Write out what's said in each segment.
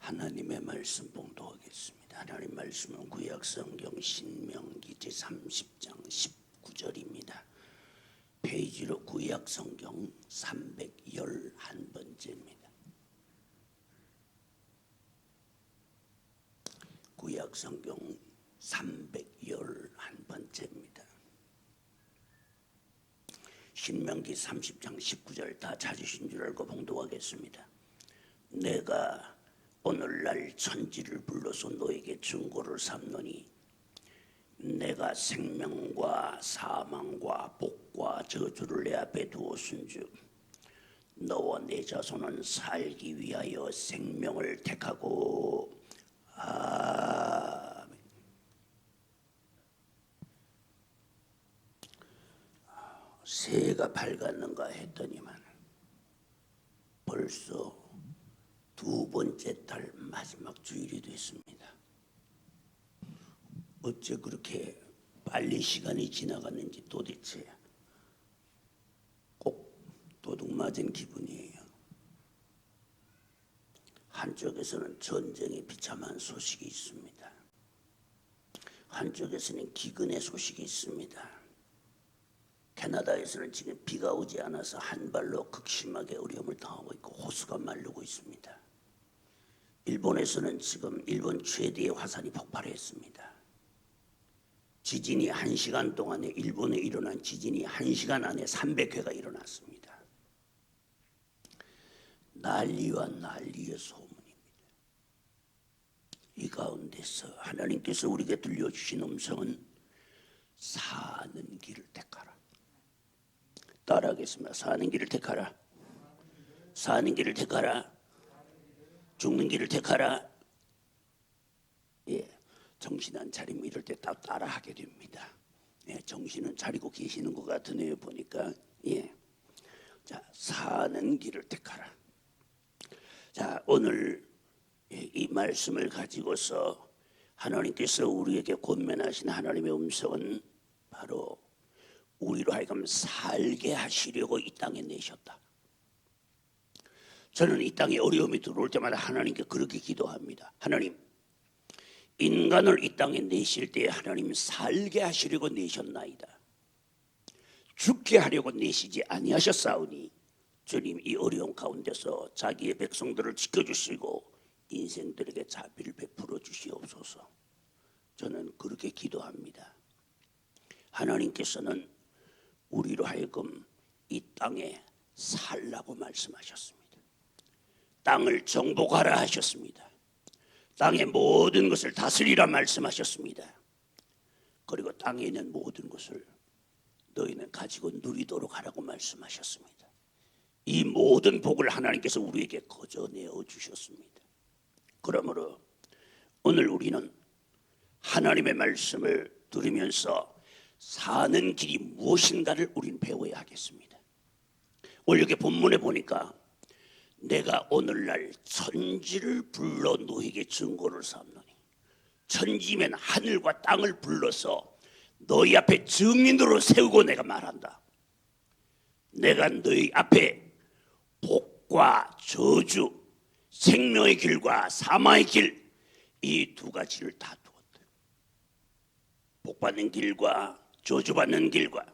하나님의 말씀 봉독하겠습니다. 하나님 말씀은 구약성경 신명기 제30장 19절입니다. 페이지로 구약성경 311번째입니다. 구약성경 311번째입니다. 신명기 30장 19절 다 찾으신 줄 알고 봉독하겠습니다. 내가 오늘날 천지를 불러서 너에게 증거를 삼노니 내가 생명과 사망과 복과 저주를 내 앞에 두었은즉 너와 내 자손은 살기 위하여 생명을 택하고 아멘. 새해가 밝았는가 했더니만 벌써 두 번째 달 마지막 주일이 됐습니다. 어째 그렇게 빨리 시간이 지나갔는지 도대체 꼭 도둑 맞은 기분이에요. 한쪽에서는 전쟁의 비참한 소식이 있습니다. 한쪽에서는 기근의 소식이 있습니다. 캐나다에서는 지금 비가 오지 않아서 한 발로 극심하게 어려움을 당하고 있고 호수가 마르고 있습니다. 일본에서는 지금 일본 최대의 화산이 폭발했습니다. 지진이 1시간 동안에 일본에 일어난 지진이 1시간 안에 300회가 일어났습니다. 난리와 난리의 소문입니다. 이 가운데서 하나님께서 우리에게 들려주신 음성은 사는 길을 택하라. 따라하겠습니다. 사는 길을 택하라. 사는 길을 택하라. 죽는 길을 택하라. 예, 정신 안 차리면 이럴 때 따라하게 됩니다. 예, 정신은 차리고 계시는 것 같으네요. 보니까 예, 자 사는 길을 택하라. 자 오늘 이 말씀을 가지고서 하나님께서 우리에게 권면하신 하나님의 음성은 바로 우리로 하여금 살게 하시려고 이 땅에 내셨다. 저는 이 땅에 어려움이 들어올 때마다 하나님께 그렇게 기도합니다. 하나님, 인간을 이 땅에 내실 때 하나님 살게 하시려고 내셨나이다. 죽게 하려고 내시지 아니하셨사오니 주님 이 어려움 가운데서 자기의 백성들을 지켜주시고 인생들에게 자비를 베풀어 주시옵소서. 저는 그렇게 기도합니다. 하나님께서는 우리로 하여금 이 땅에 살라고 말씀하셨습니다. 땅을 정복하라 하셨습니다. 땅의 모든 것을 다스리라 말씀하셨습니다. 그리고 땅에 있는 모든 것을 너희는 가지고 누리도록 하라고 말씀하셨습니다. 이 모든 복을 하나님께서 우리에게 거저 내어 주셨습니다. 그러므로 오늘 우리는 하나님의 말씀을 들으면서 사는 길이 무엇인가를 우리는 배워야 하겠습니다. 오늘 여기 본문에 보니까 내가 오늘날 천지를 불러 너에게 증거를 삼노니, 천지면 하늘과 땅을 불러서 너희 앞에 증인으로 세우고 내가 말한다. 내가 너희 앞에 복과 저주, 생명의 길과 사망의 길, 이 두 가지를 다 두었다. 복받는 길과 저주받는 길과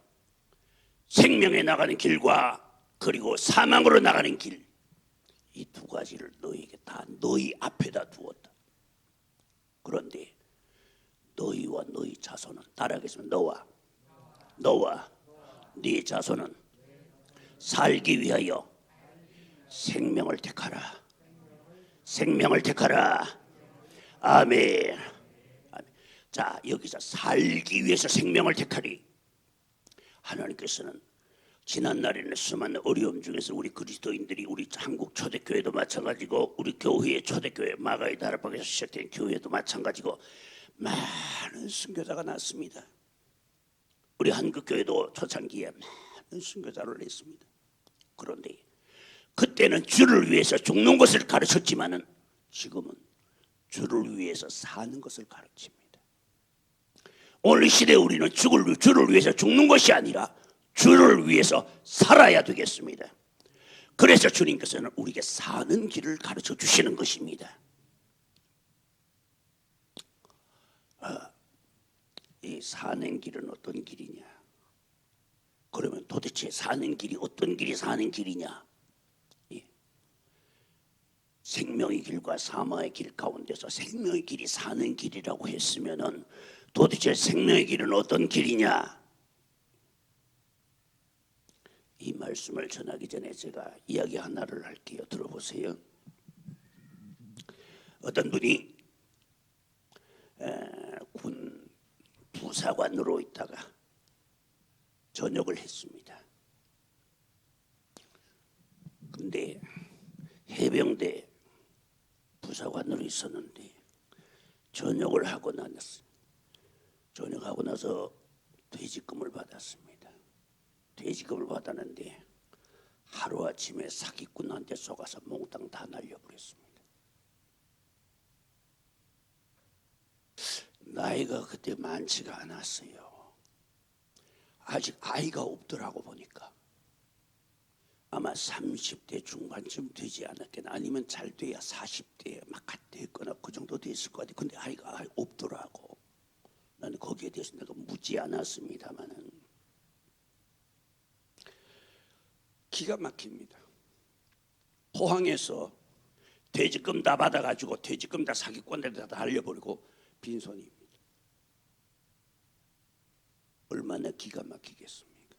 생명에 나가는 길과 그리고 사망으로 나가는 길, 이 두 가지를 너희에게 다 너희 앞에다 두었다. 그런데 너희와 너희 자손은, 따라하겠습니다. 너와 네 자손은 살기 위하여 생명을 택하라. 생명을 택하라. 아멘. 자, 여기서 살기 위해서 생명을 택하리. 하나님께서는 지난날에는 수많은 어려움 중에서 우리 그리스도인들이, 우리 한국 초대교회도 마찬가지고 우리 교회의 초대교회 마가의 다락방에서 시작된 교회도 마찬가지고 많은 선교자가 났습니다. 우리 한국교회도 초창기에 많은 선교자를 냈습니다. 그런데 그때는 주를 위해서 죽는 것을 가르쳤지만은 지금은 주를 위해서 사는 것을 가르칩니다. 오늘 시대에 우리는 주를 위해서 죽는 것이 아니라 주를 위해서 살아야 되겠습니다. 그래서 주님께서는 우리에게 사는 길을 가르쳐 주시는 것입니다. 이 사는 길은 어떤 길이냐? 그러면 도대체 사는 길이 어떤 길이 사는 길이냐? 예. 생명의 길과 사망의 길 가운데서 생명의 길이 사는 길이라고 했으면은 도대체 생명의 길은 어떤 길이냐? 이 말씀을 전하기 전에 제가 이야기 하나를 할게요. 들어보세요. 어떤 분이 군 부사관으로 있다가 전역을 했습니다. 근데 해병대 부사관으로 있었는데 전역을 하고 나서 전역하고 나서 퇴직금을 받았습니다. 퇴직금을 받았는데 하루아침에 사기꾼한테 속아서 몽땅 다 날려버렸습니다. 나이가 그때 많지가 않았어요. 아직 아이가 없더라고 보니까. 아마 30대 중반쯤 되지 않았겠나. 아니면 잘 돼야 40대에 막 갔대거나 그 정도 됐을 것 같아요. 근데 아이가 없더라고. 나는 거기에 대해서 내가 묻지 않았습니다만은 기가 막힙니다. 포항에서 퇴직금 다 받아가지고 퇴직금 다 사기꾼들한테 다 날려버리고 빈손입니다. 얼마나 기가 막히겠습니까?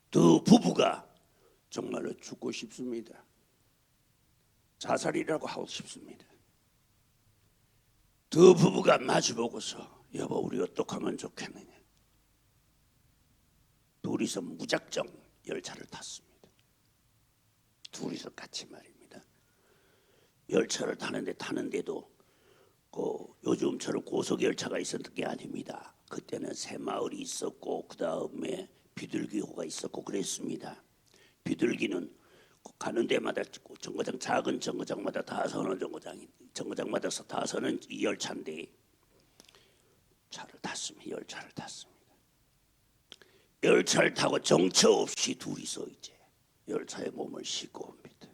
두 부부가 정말로 죽고 싶습니다. 자살이라고 하고 싶습니다. 두 부부가 마주보고서 여보 우리 어떡하면 좋겠느냐. 둘이서 무작정 열차를 탔습니다. 둘이서 같이 말입니다. 열차를 타는데도 요즘처럼 고속열차가 있었던 게 아닙니다. 그때는 새마을이 있었고 그 다음에 비둘기호가 있었고 그랬습니다. 비둘기는 가는 데마다 정거장 작은 정거장마다 다 서는 정거장마다 다 서는 이 열차인데 열차를 탔습니다. 열차를 타고 정처 없이 둘이서 이제 열차에 몸을 싣고 옵니다.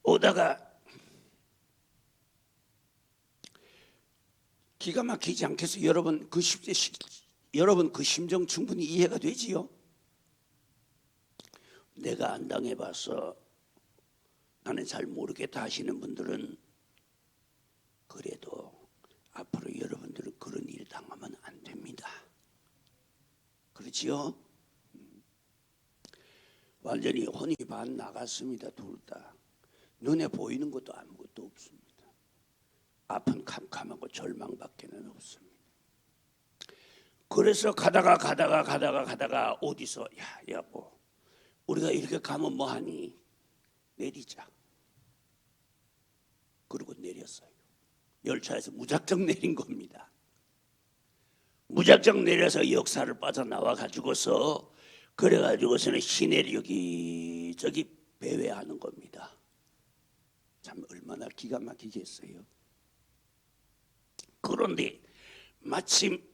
오다가 기가 막히지 않겠어요? 여러분 그 심정 충분히 이해가 되지요? 내가 안 당해봐서 나는 잘 모르겠다 하시는 분들은 그래도 앞으로 여러분들은 그런 일 당하면 안 됩니다. 그렇지요? 완전히 혼이 반 나갔습니다. 둘 다. 눈에 보이는 것도 아무것도 없습니다. 앞은 캄캄하고 절망밖에는 없습니다. 그래서 가다가 어디서 야 여보 우리가 이렇게 가면 뭐하니? 내리자. 그리고 내렸어요. 열차에서 무작정 내린 겁니다. 무작정 내려서 역사를 빠져나와 가지고서 그래가지고서는 시내를 여기저기 배회하는 겁니다. 참 얼마나 기가 막히겠어요. 그런데 마침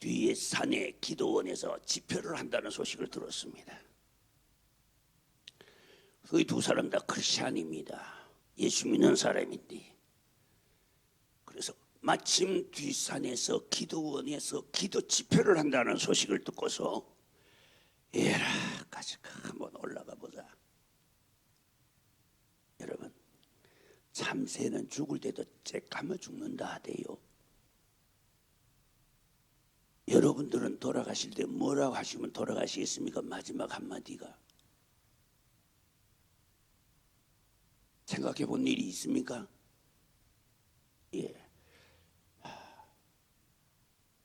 뒤에 산에 기도원에서 집회를 한다는 소식을 들었습니다. 그 두 사람 다 크리스찬입니다. 예수 믿는 사람인데 그래서 마침 뒷산에서 기도원에서 기도 집회를 한다는 소식을 듣고서 에라까지 한번 올라가 보자. 여러분 참새는 죽을 때도 쬐까만 죽는다 하대요. 여러분들은 돌아가실 때 뭐라고 하시면 돌아가시겠습니까? 마지막 한마디가 생각해 본 일이 있습니까? 예.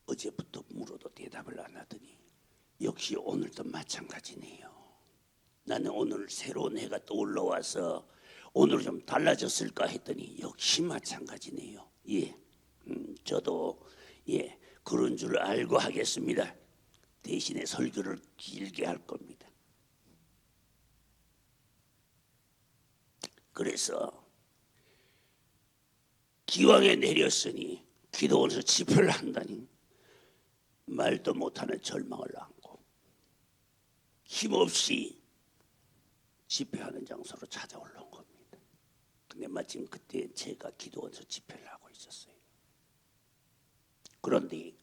어제부터 물어도 대답을 안 하더니 역시 오늘도 마찬가지네요. 나는 오늘 새로운 해가 또 올라와서 오늘 좀 달라졌을까 했더니 역시 마찬가지네요. 예, 저도 예 그런 줄 알고 하겠습니다. 대신에 설교를 길게 할 겁니다. 그래서 기왕에 내렸으니 기도원에서 집회를 한다니 말도 못하는 절망을 안고 힘없이 집회하는 장소로 찾아올라온 겁니다. 근데 마침 그때 제가 기도원에서 집회를 하고 있었어요. 그런데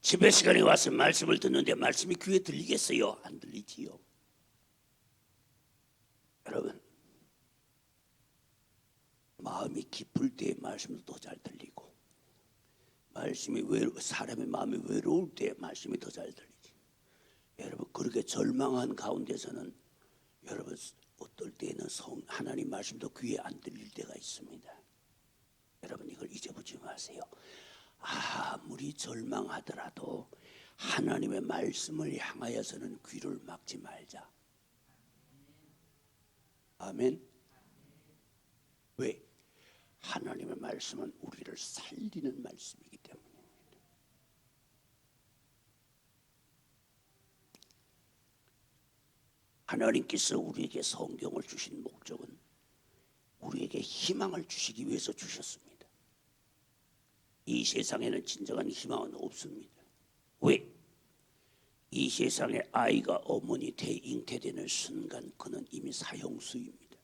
집회 시간에 와서 말씀을 듣는데 말씀이 귀에 들리겠어요? 안 들리지요. 여러분, 마음이 깊을 때 말씀도 더 잘 들리고, 사람의 마음이 외로울 때 말씀이 더 잘 들리지. 여러분, 그렇게 절망한 가운데서는 여러분 어떨 때는 하나님 말씀도 귀에 안 들릴 때가 있습니다. 여러분, 이걸 잊어보지 마세요. 아무리 절망하더라도 하나님의 말씀을 향하여서는 귀를 막지 말자. 아멘. 왜? 하나님의 말씀은 우리를 살리는 말씀이기 때문입니다. 하나님께서 우리에게 성경을 주신 목적은 우리에게 희망을 주시기 위해서 주셨습니다. 이 세상에는 진정한 희망은 없습니다. 왜? 이 세상에 아이가 어머니 잉태되는 순간 그는 이미 사형수입니다.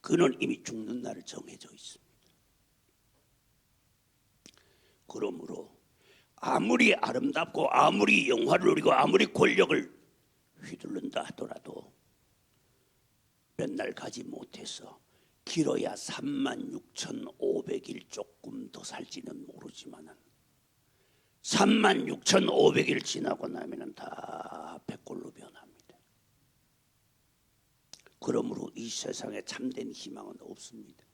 그는 이미 죽는 날을 정해져 있습니다. 그러므로 아무리 아름답고 아무리 영화를 누리고 아무리 권력을 휘두른다 하더라도 몇 날 가지 못해서 길어야 36,500일 조금 더 살지는 모르지만은 36,500일 지나고 나면은 다 백골로 변합니다. 그러므로 이 세상에 참된 희망은 없습니다.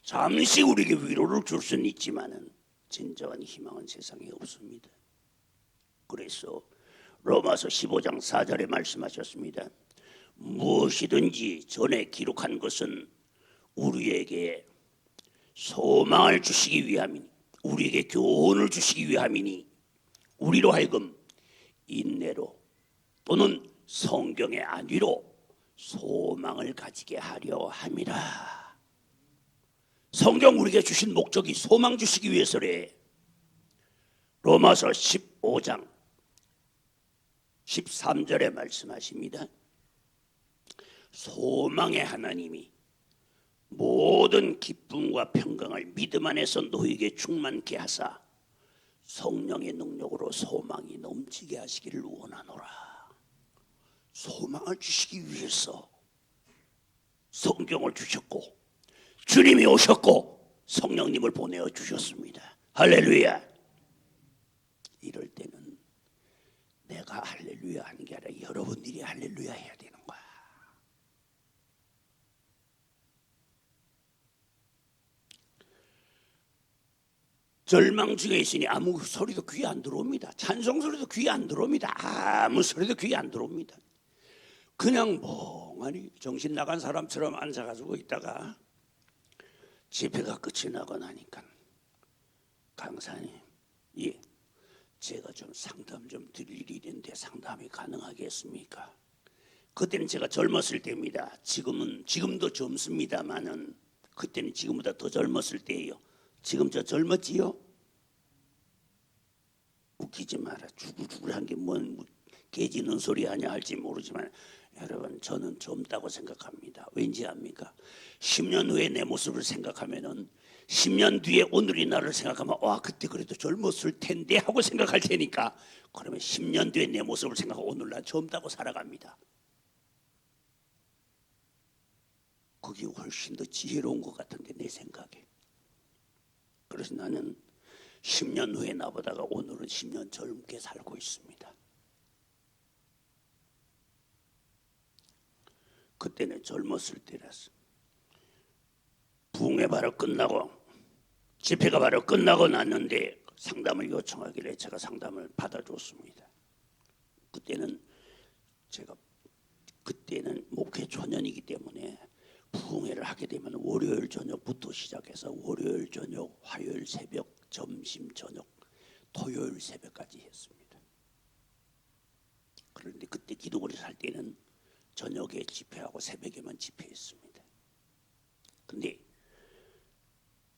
잠시 우리에게 위로를 줄 수는 있지만은 진정한 희망은 세상에 없습니다. 그래서 로마서 15장 4절에 말씀하셨습니다. 무엇이든지 전에 기록한 것은 우리에게 소망을 주시기 위함이니, 우리에게 교훈을 주시기 위함이니, 우리로 하여금 인내로 또는 성경의 안위로 소망을 가지게 하려 함이라. 성경 우리에게 주신 목적이 소망 주시기 위해서래. 로마서 15장 13절에 말씀하십니다. 소망의 하나님이 모든 기쁨과 평강을 믿음 안에서 너희에게 충만케 하사 성령의 능력으로 소망이 넘치게 하시기를 원하노라. 소망을 주시기 위해서 성경을 주셨고 주님이 오셨고 성령님을 보내어 주셨습니다. 할렐루야. 이럴 때는 내가 할렐루야 하는 게 아니라 여러분들이 할렐루야 해야 되는 거야. 절망 중에 있으니 아무 소리도 귀에 안 들어옵니다. 찬송 소리도 귀에 안 들어옵니다. 아무 소리도 귀에 안 들어옵니다. 그냥 멍하니 정신 나간 사람처럼 앉아가지고 있다가 집회가 끝이 나고 나니까 강사님, 예, 제가 좀 상담 좀 드릴 일이 있는데 상담이 가능하겠습니까? 그때는 제가 젊었을 때입니다. 지금도 젊습니다만은 그때는 지금보다 더 젊었을 때예요. 지금 저 젊었지요? 웃기지 마라. 죽을한 게 뭔 개짖는 소리 하냐 할지 모르지만 여러분, 저는 젊다고 생각합니다. 왠지 압니까? 10년 후에 내 모습을 생각하면은 10년 뒤에 오늘의 나를 생각하면 와, 그때 그래도 젊었을 텐데 하고 생각할 테니까, 그러면 10년 뒤에 내 모습을 생각하고 오늘 난 젊다고 살아갑니다. 그게 훨씬 더 지혜로운 것 같은데 내 생각에. 그래서 나는 10년 후에 나보다가 오늘은 10년 젊게 살고 있습니다. 그때는 젊었을 때라서 부흥회 바로 끝나고 집회가 바로 끝나고 났는데 상담을 요청하길래 제가 상담을 받아줬습니다. 그때는 목회 초년이기 때문에 부흥회를 하게 되면 월요일 저녁부터 시작해서 월요일 저녁, 화요일 새벽, 점심 저녁, 토요일 새벽까지 했습니다. 그런데 그때 기도거리에서 할 때는 저녁에 집회하고 새벽에만 집회했습니다. 근데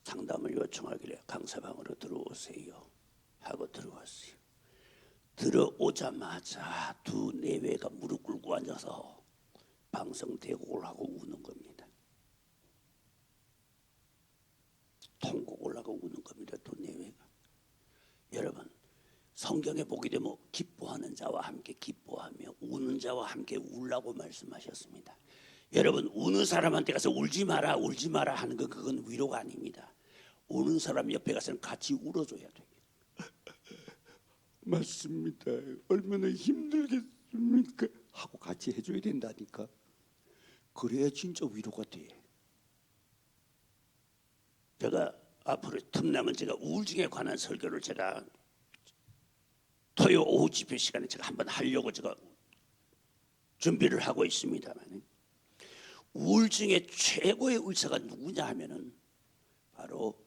상담을 요청하길래 강사방으로 들어오세요 하고 들어왔어요. 들어오자마자 두 내외가 무릎 꿇고 앉아서 방송 대곡을 하고 우는 겁니다. 콩고 올라가 우는 겁니다. 돈내외가. 여러분, 성경에 보게 되면 기뻐하는 자와 함께 기뻐하며 우는 자와 함께 울라고 말씀하셨습니다. 여러분, 우는 사람한테 가서 울지 마라 울지 마라 하는 건 그건 위로가 아닙니다. 우는 사람 옆에 가서는 같이 울어줘야 돼요. 맞습니다. 얼마나 힘들겠습니까? 하고 같이 해줘야 된다니까. 그래야 진짜 위로가 돼. 제가 앞으로 틈나면 제가 우울증에 관한 설교를 제가 토요 오후 집회 시간에 제가 한번 하려고 제가 준비를 하고 있습니다만, 우울증의 최고의 의사가 누구냐 하면은 바로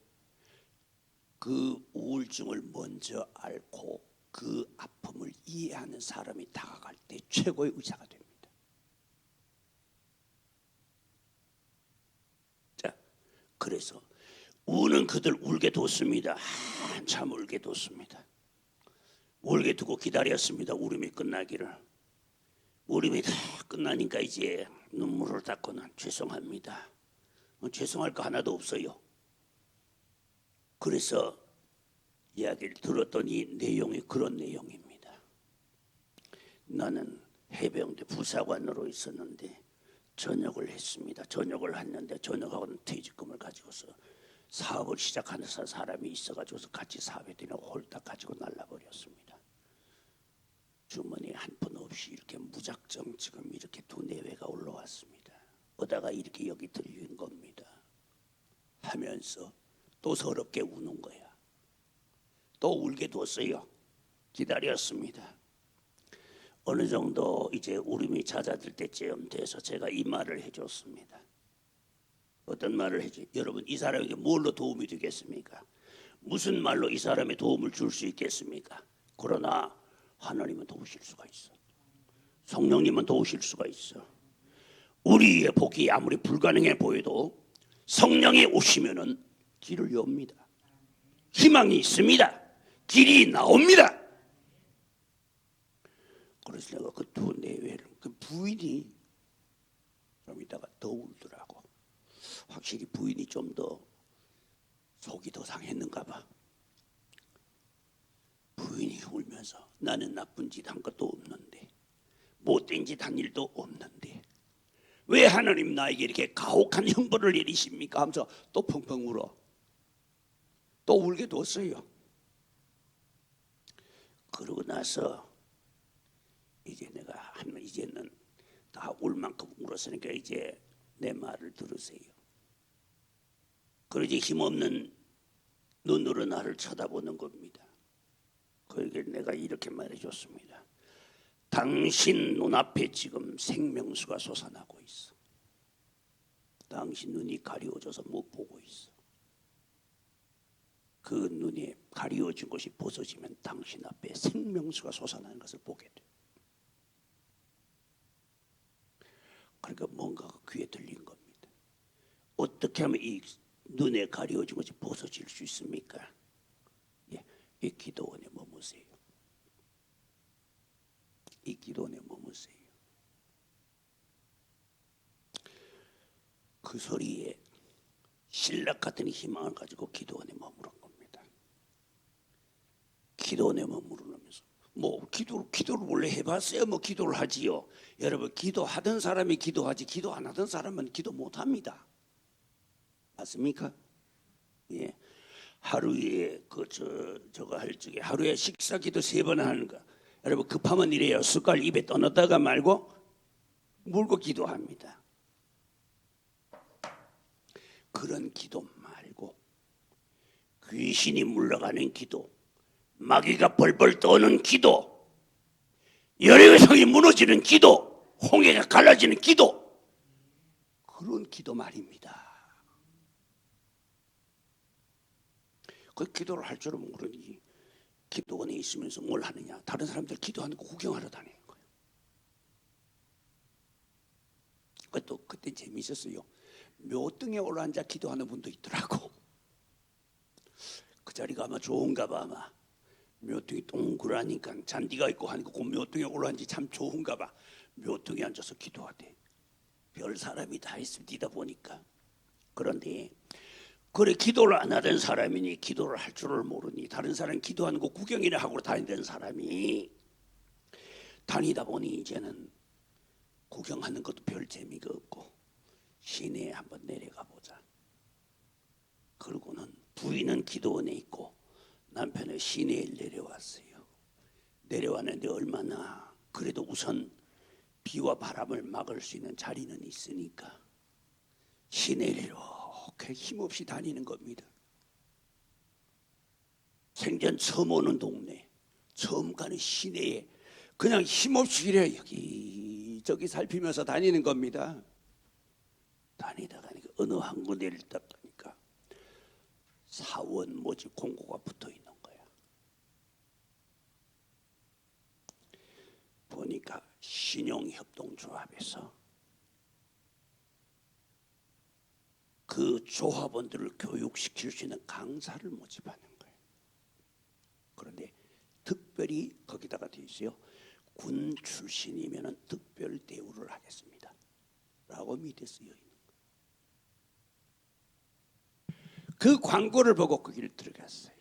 그 우울증을 먼저 앓고 그 아픔을 이해하는 사람이 다가갈 때 최고의 의사가 됩니다. 자, 그래서 우는 그들 울게 뒀습니다. 한참 울게 뒀습니다. 울게 두고 기다렸습니다. 울음이 끝나기를. 울음이 다 끝나니까 이제 눈물을 닦고는 죄송합니다. 죄송할 거 하나도 없어요. 그래서 이야기를 들었더니 내용이 그런 내용입니다. 나는 해병대 부사관으로 있었는데 전역을 했습니다. 전역을 했는데 전역하고는 퇴직금을 가지고서 사업을 시작하는 사람이 있어가지고서 같이 사업했더니 홀딱 가지고 날라버렸습니다. 주머니에 한 푼 없이 이렇게 무작정 지금 이렇게 돈내외가 올라왔습니다. 오다가 이렇게 여기 들린 겁니다. 하면서 또 서럽게 우는 거야. 또 울게 뒀어요. 기다렸습니다. 어느 정도 이제 울음이 잦아들 때쯤 돼서 제가 이 말을 해줬습니다. 어떤 말을 해줘? 여러분, 이 사람에게 뭘로 도움이 되겠습니까? 무슨 말로 이 사람의 도움을 줄 수 있겠습니까? 그러나 하나님은 도우실 수가 있어. 성령님은 도우실 수가 있어. 우리의 복이 아무리 불가능해 보여도 성령이 오시면은 길을 엽니다. 희망이 있습니다. 길이 나옵니다. 그래서 내가 그 두 내외를, 그 부인이 좀 이따가 더 울더라고. 확실히 부인이 좀 더 속이 더 상했는가 봐. 부인이 울면서 나는 나쁜 짓 한 것도 없는데, 못된 짓 한 일도 없는데 왜 하나님 나에게 이렇게 가혹한 형벌을 내리십니까? 하면서 또 펑펑 울어. 또 울게 뒀어요. 그러고 나서 이제 내가 이제는 다 울 만큼 울었으니까 이제 내 말을 들으세요. 그러지 힘없는 눈으로 나를 쳐다보는 겁니다. 그에게 내가 이렇게 말해줬습니다. 당신 눈앞에 지금 생명수가 솟아나고 있어. 당신 눈이 가려워져서 못 보고 있어. 그 눈이 가려워진 것이 벗어지면 당신 앞에 생명수가 솟아나는 것을 보게 돼. 그러니까 뭔가가 귀에 들린 겁니다. 어떻게 하면 이 눈에 가려워진 것이 벗어질 수 있습니까? 이 기도원에 머무세요. 이 기도원에 머무세요. 그 소리에 신락 같은 희망을 가지고 기도원에 머무른 겁니다. 기도원에 머무르면서 기도를 원래 해봤어요. 기도를 하지요. 여러분, 기도하던 사람이 기도하지 기도 안 하던 사람은 기도 못합니다. 맞습니까? 예. 하루에 저거 할 적에 하루에 식사 기도 3번 하는 거. 여러분, 급하면 이래요. 숟갈 입에 떠넣다가 말고 물고 기도합니다. 그런 기도 말고 귀신이 물러가는 기도, 마귀가 벌벌 떠는 기도, 여리고성이 무너지는 기도, 홍해가 갈라지는 기도, 그런 기도 말입니다. 그 기도를 할 줄은 모르니 기도원에 있으면서 뭘 하느냐? 다른 사람들 기도하는 거 구경하러 다니는 거예요. 또 그때 재미있었어요. 묘등에 올라앉아 기도하는 분도 있더라고. 그 자리가 아마 좋은가 봐. 아마 묘등이 동그라니까 잔디가 있고 하니까 그 묘등에 올라앉지 참 좋은가 봐. 묘등에 앉아서 기도하대. 별 사람이 다 있습니다 보니까. 그런데 그래 기도를 안 하던 사람이니 기도를 할 줄을 모르니 다른 사람 기도하는 거 구경이나 하고 다니던 사람이 다니다 보니 이제는 구경하는 것도 별 재미가 없고 시내에 한번 내려가 보자. 그러고는 부인은 기도원에 있고 남편은 시내에 내려왔어요. 내려왔는데 얼마나 그래도 우선 비와 바람을 막을 수 있는 자리는 있으니까 시내를 이렇게 힘없이 다니는 겁니다. 생전 처음 오는 동네, 처음 가는 시내에 그냥 힘없이 이래 여기저기 살피면서 다니는 겁니다. 다니다가 어느 한 군데를 딱 가니까 사원 모집 공고가 붙어 있는 거야. 보니까 신용협동조합에서 그 조합원들을 교육시킬 수 있는 강사를 모집하는 거예요. 그런데 특별히 거기다가 돼 있어요. 군 출신이면 특별 대우를 하겠습니다 라고 밑에 쓰여 있는 거예요. 그 광고를 보고 거기를 들어갔어요.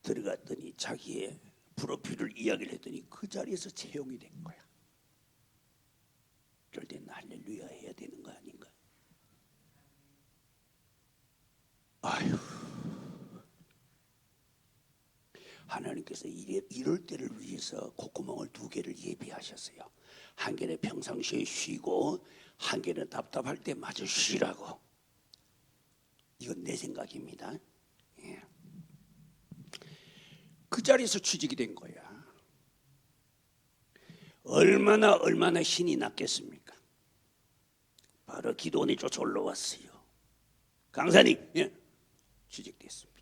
들어갔더니 자기의 프로필을 이야기를 했더니 그 자리에서 채용이 된 거야. 그럴 때는 할렐루야 해야 되는 거 아닌가? 아유, 하나님께서 이럴 때를 위해서 콧구멍을 2개를 예비하셨어요. 한 개는 평상시에 쉬고 한 개는 답답할 때 마저 쉬라고. 이건 내 생각입니다. 예. 그 자리에서 취직이 된 거야. 얼마나 신이 났겠습니까? 바로 기도원이 쫓아 올라왔어요. 강사님, 예, 취직됐습니다.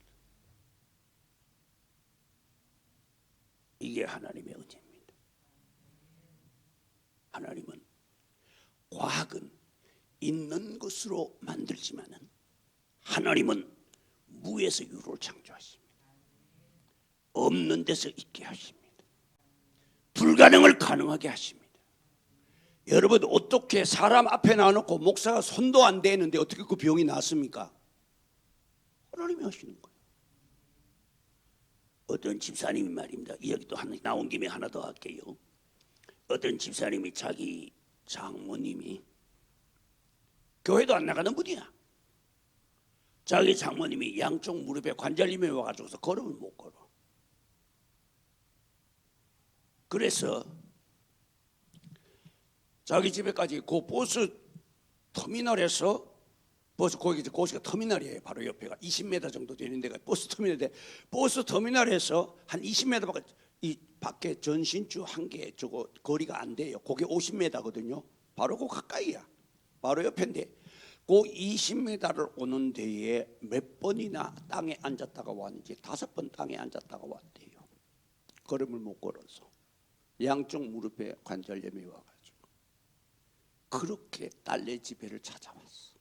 이게 하나님의 은혜입니다. 하나님은 과학은 있는 것으로 만들지만은 하나님은 무에서 유를 창조하십니다. 없는 데서 있게 하십니다. 불가능을 가능하게 하십니다. 여러분 어떻게 사람 앞에 놔놓고 목사가 손도 안 대는데 어떻게 그 병이 낫습니까? 하나님이 하시는 거예요. 어떤 집사님이 말입니다. 이야기도 나온 김에 하나 더 할게요. 어떤 집사님이 자기 장모님이 교회도 안 나가는 분이야. 자기 장모님이 양쪽 무릎에 관절염이 와가지고서 걸음을 못 걸어. 그래서 자기 집에까지 그 버스 터미널에서 거기가 터미널이에요. 바로 옆에가 20m 정도 되는 데가 버스 터미널인데 버스 터미널에서 한 20m 이 밖에 전신주 한 개 저거 거리가 안 돼요. 그게 50m거든요. 바로 그 가까이야. 바로 옆인데 그 20m를 오는 데에 몇 번이나 땅에 앉았다가 왔는지 5번 땅에 앉았다가 왔대요. 걸음을 못 걸어서 양쪽 무릎에 관절염이 와가지고 그렇게 딸네 집회를 찾아왔어.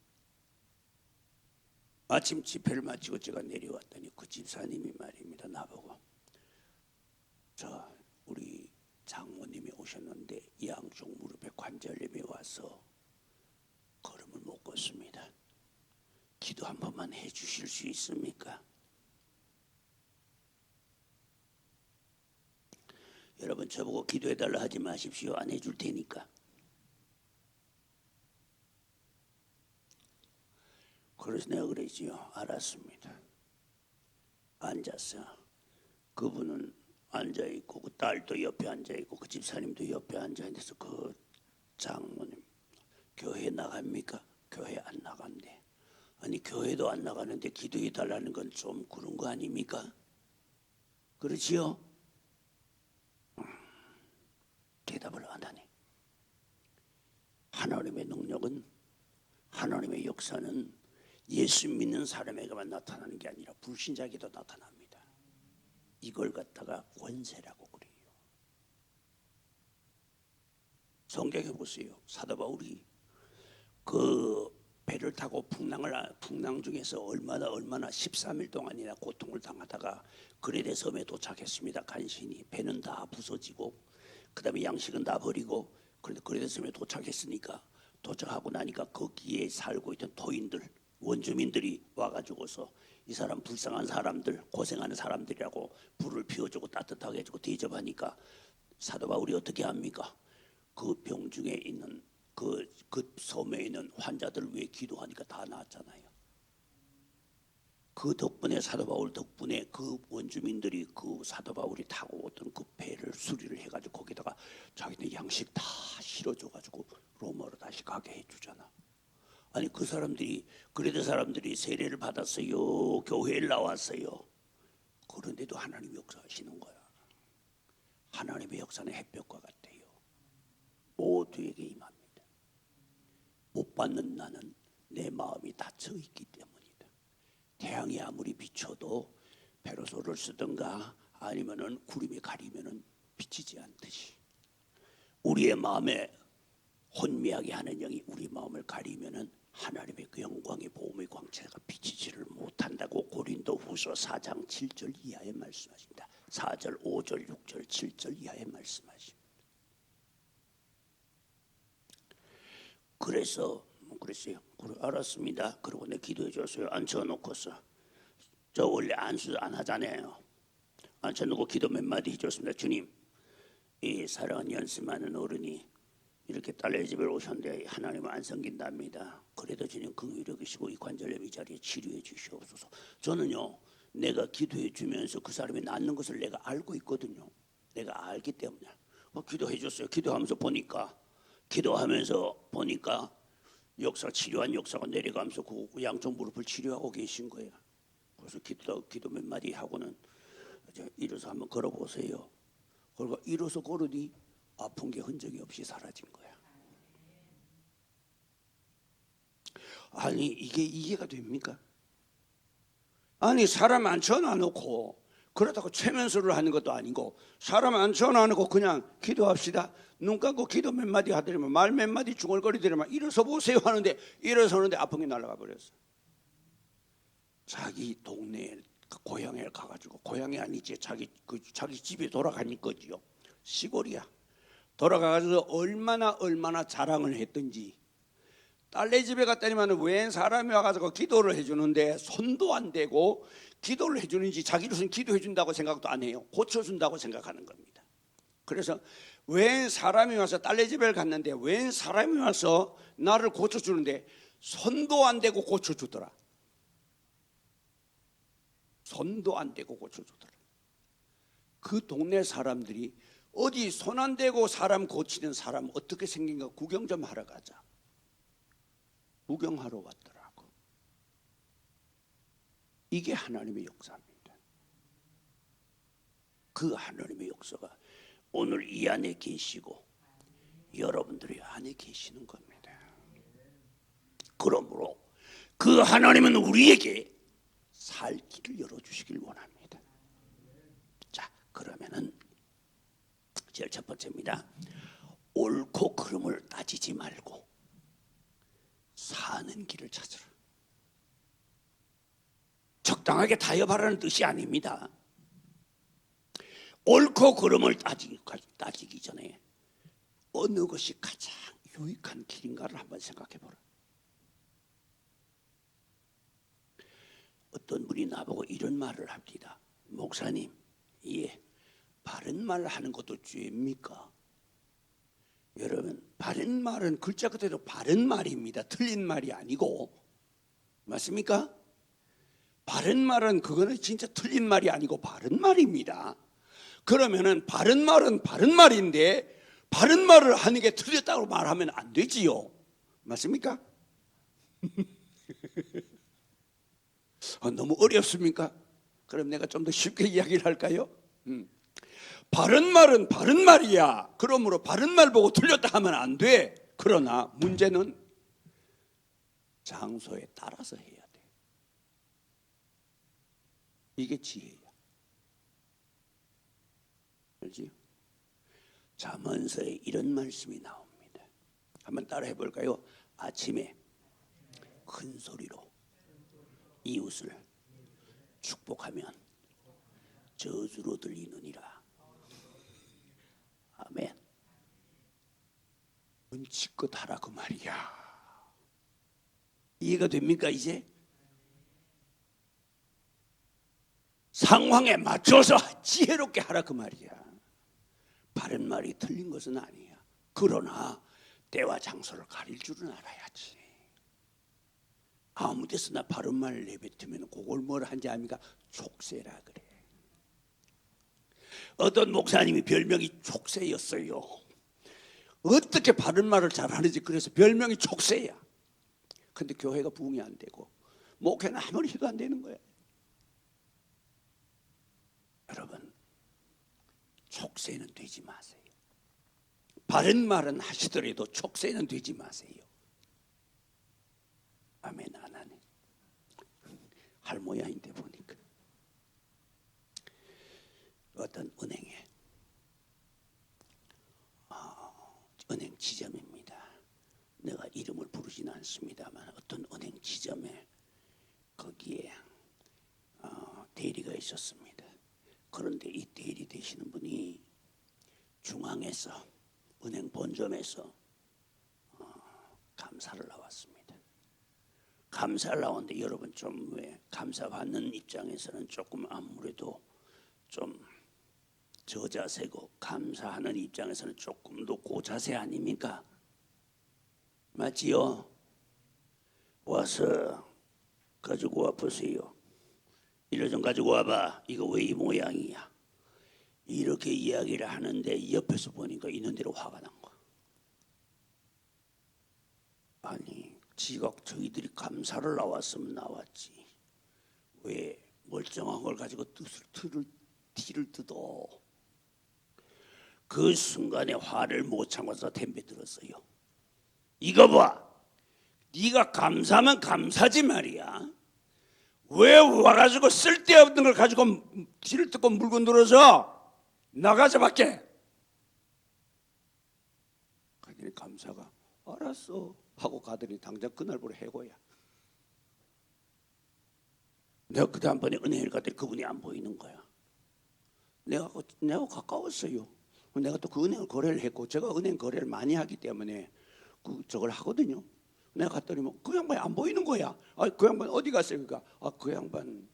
아침 집회를 마치고 제가 내려왔더니 그 집사님이 말입니다. 나보고 우리 장모님이 오셨는데 양쪽 무릎에 관절염이 와서 걸음을 못 걷습니다. 기도 한 번만 해 주실 수 있습니까? 여러분 저보고 기도해달라 하지 마십시오. 안 해줄 테니까. 그래서 내가 그랬지요. 알았습니다. 앉았어. 그분은 앉아있고 그 딸도 옆에 앉아있고 그 집사님도 옆에 앉아있어서 그 장모님 교회 나갑니까? 교회 안 나간대. 아니 교회도 안 나가는데 기도해달라는 건 좀 그런 거 아닙니까? 그렇지요? 대답을 안 하네. 하나님의 능력은 하나님의 역사는 예수 믿는 사람에게만 나타나는 게 아니라 불신자에게도 나타납니다. 이걸 갖다가 권세라고 그래요. 성경에 보세요. 사도 바울이 그 배를 타고 풍랑 중에서 얼마나 13일 동안이나 고통을 당하다가 그레데 섬에 도착했습니다. 간신히 배는 다 부서지고 그다음에 양식은 다 버리고 그래도 그레데 섬에 도착했으니까 도착하고 나니까 거기에 살고 있던 토인들 원주민들이 와가지고서 이 사람 불쌍한 사람들, 고생하는 사람들이라고 불을 피워주고 따뜻하게 해주고 대접하니까 사도 바울이 어떻게 합니까? 그 병중에 있는 그 섬에 있는 환자들 위해 기도하니까 다 나았잖아요. 그 덕분에 사도 바울 덕분에 그 원주민들이 그 사도 바울이 타고 오던 그 배를 수리를 해가지고 거기다가 자기네 양식 다 실어줘가지고 로마로 다시 가게 해주잖아. 아니 그 사람들이 그레데 사람들이 세례를 받았어요. 교회를 나왔어요. 그런데도 하나님이 역사하시는 거야. 하나님의 역사는 햇볕과 같아요. 모두에게 임합니다. 못 받는 나는 내 마음이 닫혀 있기 때문이다. 태양이 아무리 비춰도 페로소를 쓰든가 아니면은 구름이 가리면은 비치지 않듯이 우리의 마음에 혼미하게 하는 영이 우리 마음을 가리면은 하나님의 그 영광의 보험의 광채가 비치지를 못한다고 고린도후서 4장 7절 이하에 말씀하십니다. 4절, 5절, 6절, 7절 이하에 말씀하십니다. 그랬어요. 그래, 알았습니다. 그러고 내 기도해 줬어요. 앉혀놓고서 저 원래 안수 안 하잖아요. 앉혀놓고 기도 몇 마디 해줬습니다. 주님, 이 사랑하는 연습하는 어른이 이렇게 딸내 집에 오셨는데 하나님을 안 섬긴답니다. 그래도 주님 긍휼히 여기시고 이 관절염 이 자리에 치료해 주시옵소서. 저는요 내가 기도해 주면서 그 사람이 낫는 것을 내가 알고 있거든요. 내가 알기 때문에 기도해 줬어요. 기도하면서 보니까 역사 치료한 역사가 내려가면서 그 양쪽 무릎을 치료하고 계신 거예요. 그래서 기도 몇 마디 하고는 일어서 한번 걸어보세요. 그리고 일어서 걸으니 아픈 게 흔적이 없이 사라진 거야. 아니 이게 이해가 됩니까? 아니 사람 앉혀놔놓고 그러다가 최면수를 하는 것도 아니고 사람 앉혀놔놓고 그냥 기도합시다. 눈 감고 기도 몇 마디 하더니만 말 몇 마디 중얼거리더니만 일어서 보세요 하는데 일어서는데 아픈 게 날아가 버렸어. 자기 동네에 고향에 가가지고 고향이 아니지 자기 집에 돌아가니 거지요. 시골이야. 돌아가서 얼마나 자랑을 했던지 딸내 집에 갔더니만 웬 사람이 와가지고 기도를 해주는데 손도 안 대고 기도를 해주는지 자기로서는 기도해준다고 생각도 안 해요. 고쳐준다고 생각하는 겁니다. 그래서 웬 사람이 와서 딸내 집에 갔는데 웬 사람이 와서 나를 고쳐주는데 손도 안 대고 고쳐주더라. 손도 안 대고 고쳐주더라. 그 동네 사람들이 어디 손 안 대고 사람 고치는 사람 어떻게 생긴가 구경 좀 하러 가자. 구경하러 왔더라고. 이게 하나님의 역사입니다. 그 하나님의 역사가 오늘 이 안에 계시고 여러분들이 안에 계시는 겁니다. 그러므로 그 하나님은 우리에게 살 길을 열어주시길 원합니다. 자, 그러면은 제일 첫 번째입니다. 옳고 그름을 따지지 말고 사는 길을 찾으라. 적당하게 타협하라는 뜻이 아닙니다. 옳고 그름을 따지기 전에 어느 것이 가장 유익한 길인가를 한번 생각해 보라. 어떤 분이 나보고 이런 말을 합니다. 목사님, 바른 말 하는 것도 죄입니까? 여러분, 바른 말은 글자 그대로 바른 말입니다. 틀린 말이 아니고. 맞습니까? 바른 말은 그거는 진짜 틀린 말이 아니고 바른 말입니다. 그러면은 바른 말은 바른 말인데 바른 말을 하는 게 틀렸다고 말하면 안 되지요. 맞습니까? 너무 어렵습니까? 그럼 내가 좀 더 쉽게 이야기를 할까요? 바른 말은 바른 말이야. 그러므로 바른 말 보고 틀렸다 하면 안 돼. 그러나 문제는 장소에 따라서 해야 돼. 이게 지혜야. 알지? 잠언서에 이런 말씀이 나옵니다. 한번 따라 해볼까요? 아침에 큰 소리로 이웃을 축복하면 저주로 들리느니라. 아멘. 눈치껏 하라 그 말이야. 이해가 됩니까 이제? 상황에 맞춰서 지혜롭게 하라 그 말이야. 바른 말이 틀린 것은 아니야. 그러나 때와 장소를 가릴 줄은 알아야지. 아무 데서나 바른 말을 내뱉으면 그걸 뭘 한지 압니까? 촉새라 그래. 어떤 목사님이 별명이 촉새였어요. 어떻게 바른 말을 잘하는지 그래서 별명이 촉새야. 근데 교회가 부흥이 안 되고 목회는 아무리 해도 안 되는 거야. 여러분, 촉새는 되지 마세요. 바른 말은 하시더라도 촉새는 되지 마세요. 아멘. 안 하네. 할 모양인데 보니까 어떤 은행에 은행 지점입니다. 내가 이름을 부르지는 않습니다만 어떤 은행 지점에 거기에 대리가 있었습니다. 그런데 이 대리 되시는 분이 중앙에서 은행 본점에서 감사를 나왔습니다. 감사를 나왔는데 여러분 좀 왜 감사 받는 입장에서는 조금 아무래도 좀 저자세고 감사하는 입장에서는 조금 더 고자세 아닙니까? 맞지요? 와서 가지고 와 보세요. 이거 좀 가지고 와봐. 이거 왜 이 모양이야? 이렇게 이야기를 하는데 옆에서 보니까 있는 대로 화가 난 거야. 아니 지가 저희들이 감사를 나왔으면 나왔지. 왜 멀쩡한 걸 가지고 티를 뜯어. 그 순간에 화를 못 참아서 덤벼들었어요. 이거 봐. 네가 감사하면 감사지 말이야. 왜 와가지고 쓸데없는 걸 가지고 티를 뜯고 물건 들어서 나가자 밖에. 그러니 감사가 알았어 하고 가더니 당장 그날부로 해고야. 내가 그 다음번에 은행을 갔더니 그분이 안 보이는 거야. 내가 가까웠어요. 내가 또 그 은행을 거래를 했고 제가 은행 거래를 많이 하기 때문에 저걸 하거든요. 내가 갔더니 그 양반이 안 보이는 거야. 그 양반 어디 갔어요? 그러니까 그 양반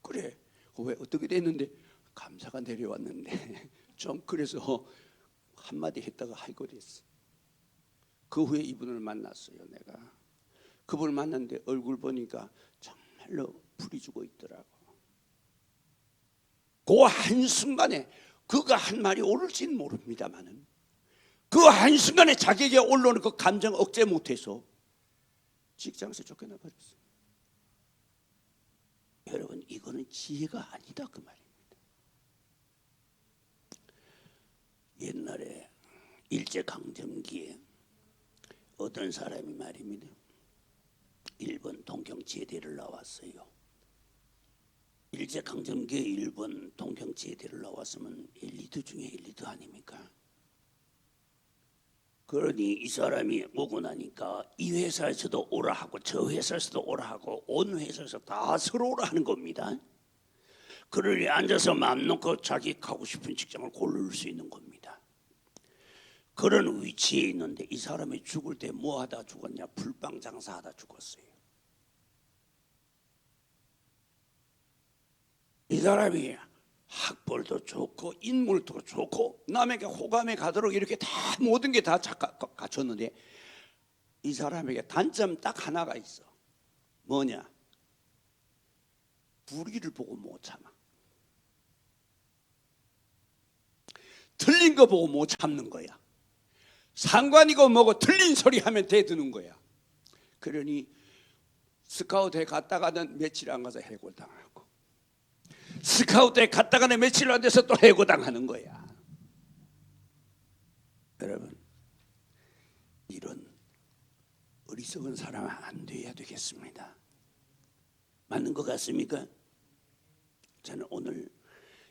그래. 왜 어떻게 됐는데 감사가 내려왔는데 좀 그래서 한마디 했다가 하이고 됐어. 그 후에 이분을 만났어요. 내가 그분을 만났는데 얼굴 보니까 정말로 불이 주고 있더라고. 그 한순간에 그가 한 말이 옳을지는 모릅니다만은 그 한순간에 자기에게 올라오는 그 감정 억제 못해서 직장에서 쫓겨나 버렸어요. 여러분 이거는 지혜가 아니다 그 말입니다. 옛날에 일제강점기에 어떤 사람이 말입니다. 일본 동경제대를 나왔어요. 일제강점기에 일본 동경제대를 나왔으면 엘리트 중에 엘리트 아닙니까? 그러니 이 사람이 오고 나니까 이 회사에서도 오라 하고 저 회사에서도 오라 하고 온 회사에서 다 서로 오라 하는 겁니다. 그러니 앉아서 마음 놓고 자기 가고 싶은 직장을 고를 수 있는 겁니다. 그런 위치에 있는데 이 사람이 죽을 때 뭐 하다 죽었냐? 불빵 장사하다 죽었어요. 이 사람이 학벌도 좋고 인물도 좋고 남에게 호감에 가도록 이렇게 다 모든 게 다 갖췄는데 이 사람에게 단점 딱 하나가 있어. 뭐냐? 불의를 보고 못 참아. 틀린 거 보고 못 참는 거야. 상관이고 뭐고 틀린 소리 하면 대드는 거야. 그러니 스카우트에 갔다가는 며칠 안 가서 해고당하고 스카우트에 갔다가는 며칠 안 돼서 또 해고당하는 거야. 여러분 이런 어리석은 사람 안 돼야 되겠습니다. 맞는 것 같습니까? 저는 오늘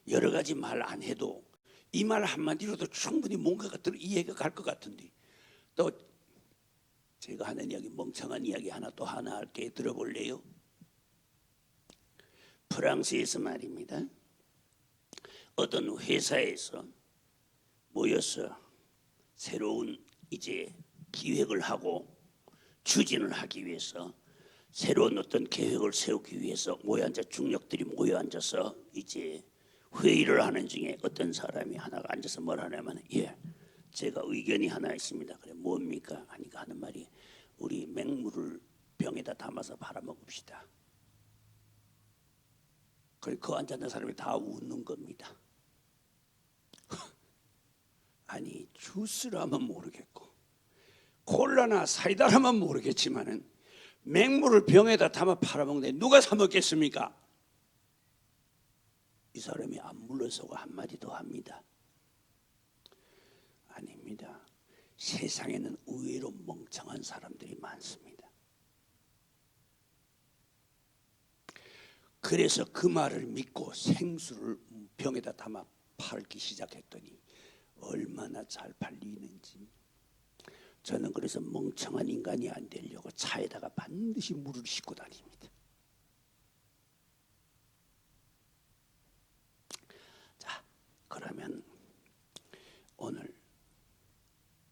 여러 가지 말 안 해도 이 말 한마디로도 충분히 뭔가가 이해가 갈 것 같은데 또 제가 하는 이야기 멍청한 이야기 하나 또 하나 할게. 들어볼래요? 프랑스에서 말입니다. 어떤 회사에서 모여서 새로운 이제 기획을 하고 추진을 하기 위해서 새로운 어떤 계획을 세우기 위해서 모여 앉아 중력들이 모여 앉아서 이제 회의를 하는 중에 어떤 사람이 하나가 앉아서 뭘 하냐면 제가 의견이 하나 있습니다. 그래 뭡니까? 하니까 하는 말이 우리 맹물을 병에다 담아서 팔아먹읍시다. 그래 그 앉아있는 사람이 다 웃는 겁니다. 아니 주스라면 모르겠고 콜라나 사이다라면 모르겠지만은 맹물을 병에다 담아 팔아먹는데 누가 사 먹겠습니까? 이 사람이 안 물러서고 한마디 더 합니다. 아닙니다. 세상에는 의외로 멍청한 사람들이 많습니다. 그래서 그 말을 믿고 생수를 병에다 담아 팔기 시작했더니 얼마나 잘 팔리는지. 저는 그래서 멍청한 인간이 안 되려고 차에다가 반드시 물을 싣고 다닙니다. 자, 그러면 오늘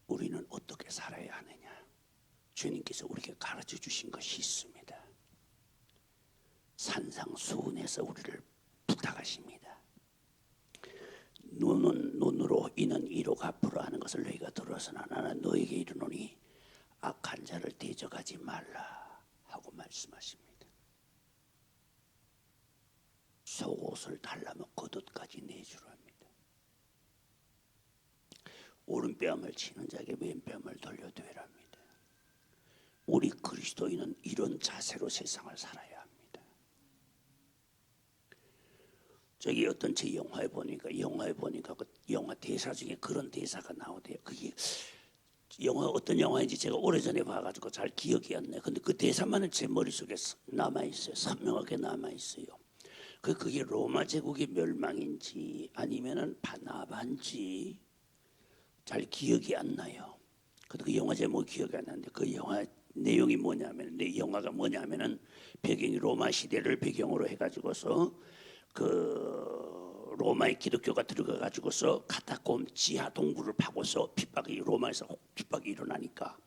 우리는 어떻게 살아야 하느냐? 주님께서 우리에게 가르쳐 주신 것이 있습니다. 산상수훈에서 우리를 부탁하십니다. 눈은 눈으로 이는 이로 갚으라 하는 것을 너희가 들었으나 나는 너희에게 이르노니 악한 자를 대적하지 말라 하고 말씀하십니다. 속옷을 달라면 겉옷까지 내주라 합니다. 오른뺨을 치는 자에게 왼뺨을 돌려되라 합니다. 우리 그리스도인은 이런 자세로 세상을 살아야 합니다. 저기 어떤 제 영화에 보니까 그 영화 대사 중에 그런 대사가 나오대요. 그게 어떤 영화인지 제가 오래전에 봐가지고 잘 기억이 안 나요. 근데 그 대사만은 제 머릿속에 남아있어요. 선명하게 남아있어요. 그게 로마 제국의 멸망인지 아니면은 바나바인지 잘 기억이 안 나요. 근데 그 영화 제목이 기억이 안 나는데 그 영화 내용이 뭐냐면 영화가 뭐냐면은 배경이 로마 시대를 배경으로 해가지고서 그 로마의 기독교가 들어가 가지고서 카타콤 지하 동굴을 파고서 로마에서 핍박이 일어나니까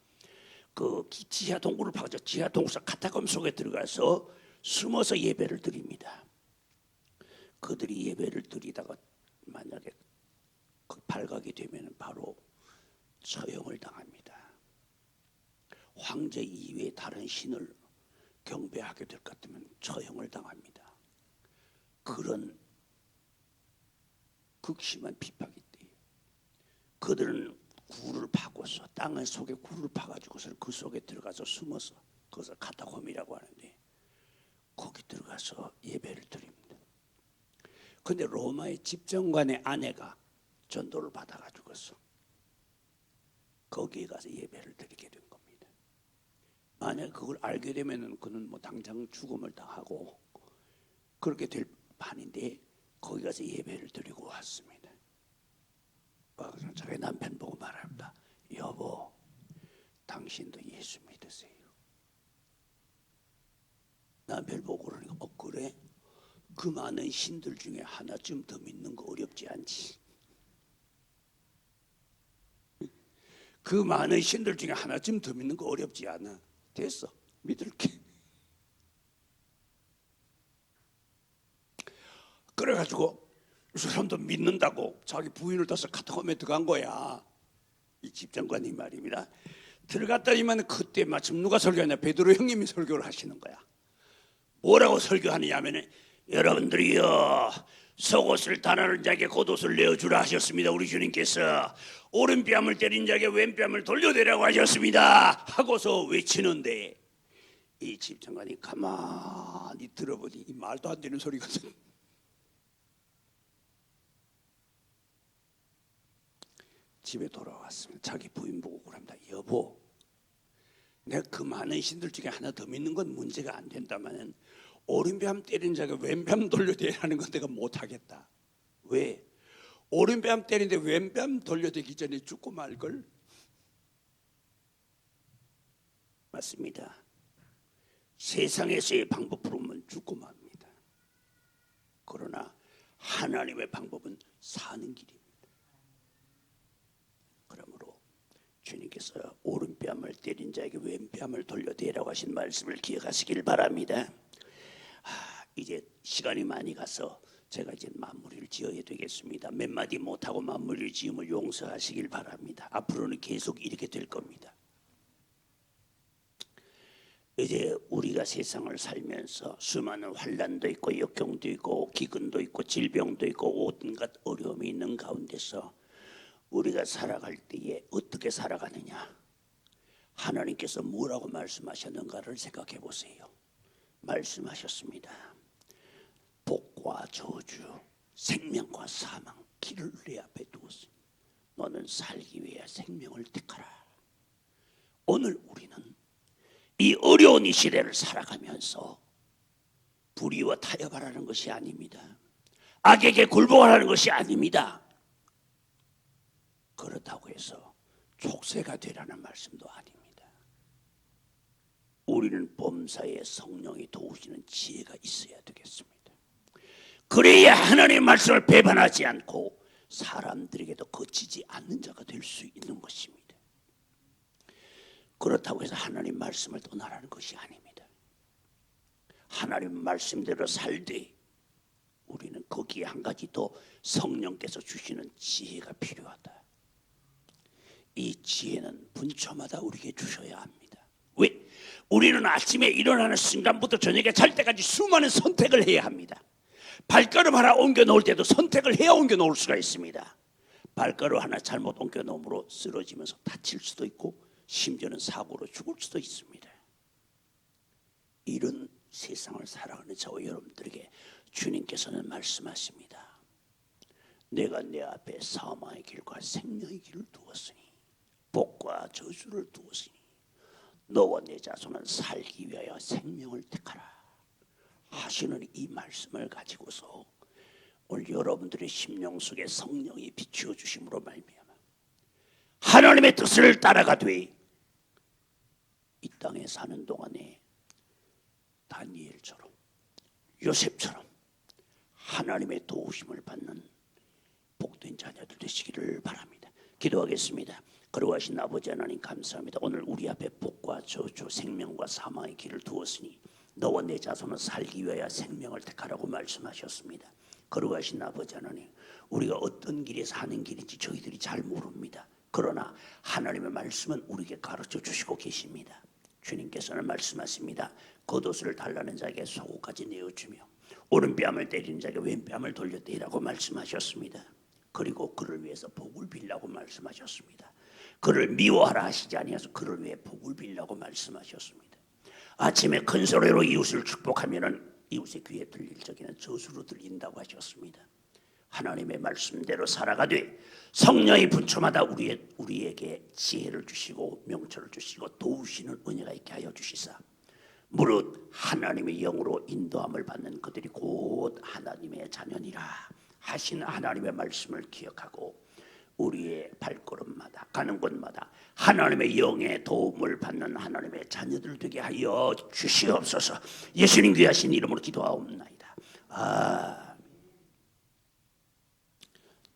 그 지하 동굴을 파고서 지하 동굴 카타콤 속에 들어가서 숨어서 예배를 드립니다. 그들이 예배를 드리다가 만약에 발각이 되면 바로 처형을 당합니다. 황제 이외에 다른 신을 경배하게 될 것 같으면 처형을 당합니다. 그런 극심한 핍박이 있대요. 그들은 굴을 파고서 땅 속에 굴을 파가지고서 그 속에 들어가서 숨어서 그것을 카타콤이라고 하는데 거기 들어가서 예배를 드립니다. 그런데 로마의 집정관의 아내가 전도를 받아가지고서 거기에 가서 예배를 드리게 된 겁니다. 만약 그걸 알게 되면은 그는 뭐 당장 죽음을 당하고 그렇게 될 판인데 거기 가서 예배를 드리고 왔습니다. 저희 남편 보고 말합니다. 여보, 당신도 예수 믿으세요. 남편 보고 그러니까 그래? 그 많은 신들 중에 하나쯤 더 믿는 거 어렵지 않지. 그 많은 신들 중에 하나쯤 더 믿는 거 어렵지 않아. 됐어, 믿을게. 그래가지고 이 사람도 믿는다고 자기 부인을 따서 카타콤에 들어간 거야. 이 집장관이 말입니다. 들어갔더니만 그때 마침 누가 설교하냐? 베드로 형님이 설교를 하시는 거야. 뭐라고 설교하느냐 하면은 여러분들이요 속옷을 다나는 자에게 겉옷을 내어주라 하셨습니다. 우리 주님께서 오른뺨을 때린 자에게 왼뺨을 돌려대라고 하셨습니다 하고서 외치는데 이 집장관이 가만히 들어보니 이 말도 안 되는 소리거든. 집에 돌아왔습니다. 자기 부인 보고 그럽니다. 여보, 내가 그 많은 신들 중에 하나 더 믿는 건 문제가 안 된다마는 오른뺨 때린 자가 왼뺨 돌려대라는 건 내가 못하겠다. 왜? 오른뺨 때리는데 왼뺨 돌려대기 전에 죽고 말걸? 맞습니다. 세상에서의 방법으로는 죽고 맙니다. 그러나 하나님의 방법은 사는 길입니다. 그러므로 주님께서 오른뺨을 때린 자에게 왼뺨을 돌려대라고 하신 말씀을 기억하시길 바랍니다. 이제 시간이 많이 가서 제가 이제 마무리를 지어야 되겠습니다. 몇 마디 못하고 마무리를 지으면 용서하시길 바랍니다. 앞으로는 계속 이렇게 될 겁니다. 이제 우리가 세상을 살면서 수많은 환난도 있고 역경도 있고 기근도 있고 질병도 있고 온갖 어려움이 있는 가운데서 우리가 살아갈 때에 어떻게 살아가느냐, 하나님께서 뭐라고 말씀하셨는가를 생각해 보세요. 말씀하셨습니다. 복과 저주, 생명과 사망, 길을 내 앞에 두었으니 너는 살기 위해 생명을 택하라. 오늘 우리는 이 어려운 이 시대를 살아가면서 불의와 타협하라는 것이 아닙니다. 악에게 굴복하라는 것이 아닙니다. 그렇다고 해서 족쇄가 되라는 말씀도 아닙니다. 우리는 범사에 성령이 도우시는 지혜가 있어야 되겠습니다. 그래야 하나님의 말씀을 배반하지 않고 사람들에게도 거치지 않는 자가 될 수 있는 것입니다. 그렇다고 해서 하나님 말씀을 떠나라는 것이 아닙니다. 하나님 말씀대로 살되 우리는 거기에 한 가지 더 성령께서 주시는 지혜가 필요하다. 이 지혜는 분초마다 우리에게 주셔야 합니다. 왜? 우리는 아침에 일어나는 순간부터 저녁에 잘 때까지 수많은 선택을 해야 합니다. 발걸음 하나 옮겨 놓을 때도 선택을 해야 옮겨 놓을 수가 있습니다. 발걸음 하나 잘못 옮겨 놓음으로 쓰러지면서 다칠 수도 있고 심지어는 사고로 죽을 수도 있습니다. 이런 세상을 살아가는 저와 여러분들에게 주님께서는 말씀하십니다. 내가 내 앞에 사망의 길과 생명의 길을 두었으니 복과 저주를 두었으니 너와 내 자손은 살기 위하여 생명을 택하라 하시는 이 말씀을 가지고서 오늘 여러분들의 심령 속에 성령이 비추어 주심으로 말미암아 하나님의 뜻을 따라가되 이 땅에 사는 동안에 다니엘처럼 요셉처럼 하나님의 도우심을 받는 복된 자녀들 되시기를 바랍니다. 기도하겠습니다. 거룩하신 아버지 하나님 감사합니다. 오늘 우리 앞에 복과 저주, 생명과 사망의 길을 두었으니 너와 내 자손은 살기 위하여 생명을 택하라고 말씀하셨습니다. 거룩하신 아버지 하나님, 우리가 어떤 길에서 하는 길인지 저희들이 잘 모릅니다. 그러나 하나님의 말씀은 우리에게 가르쳐 주시고 계십니다. 주님께서는 말씀하십니다. 겉옷을 달라는 자에게 속옷까지 내어주며 오른뺨을 때리는 자에게 왼뺨을 돌려대라고 말씀하셨습니다. 그리고 그를 위해서 복을 빌라고 말씀하셨습니다. 그를 미워하라 하시지 아니하소 그를 위해 복을 빌라고 말씀하셨습니다. 아침에 큰 소리로 이웃을 축복하면은 이웃의 귀에 들릴 적에는 저수로 들린다고 하셨습니다. 하나님의 말씀대로 살아가되 성령이 분초마다 우리에게 지혜를 주시고 명철을 주시고 도우시는 은혜가 있게 하여 주시사 무릇 하나님의 영으로 인도함을 받는 그들이 곧 하나님의 자녀니라 하신 하나님의 말씀을 기억하고 우리의 발걸음마다 가는 곳마다 하나님의 영의 도움을 받는 하나님의 자녀들 되게 하여 주시옵소서. 예수님 귀하신 이름으로 기도하옵나이다.